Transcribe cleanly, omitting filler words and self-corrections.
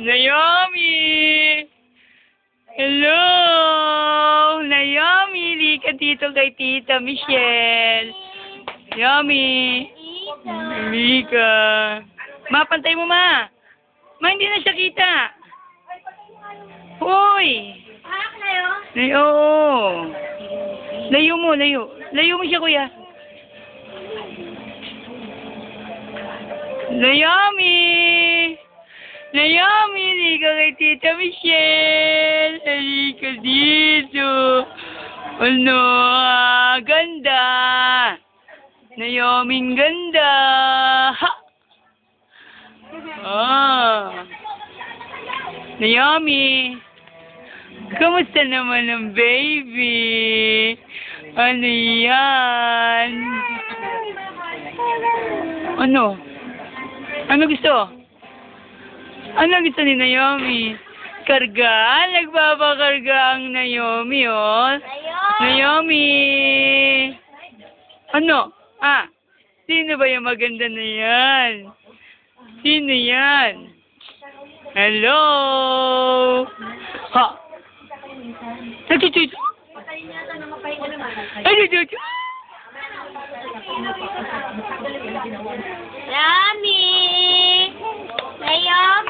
Naomi! Hello! Naomi, lika dito kay Tita Michelle. Naomi! Lika. Ma, pantay mo, Ma. Ma, hindi na siya kita. Hoy! Layo. Layo mo, layo. Layo mo siya, kuya. Naomi! Naomi, lika kay Tita Michelle. Halika dito. Ano, ganda. Naomi, ganda. Ha! Naomi, kamusta naman ang baby? Ano yan? Ano? Ano gusto? Ano gusto ni Naomi? Karga? Nagbabakarga ang Naomi, oh. Naomi! Ano? Sino ba yung maganda na yan? Sino yan? Hello? Ha? Nagtututo? Ay, nagtututo? Rami! Naomi!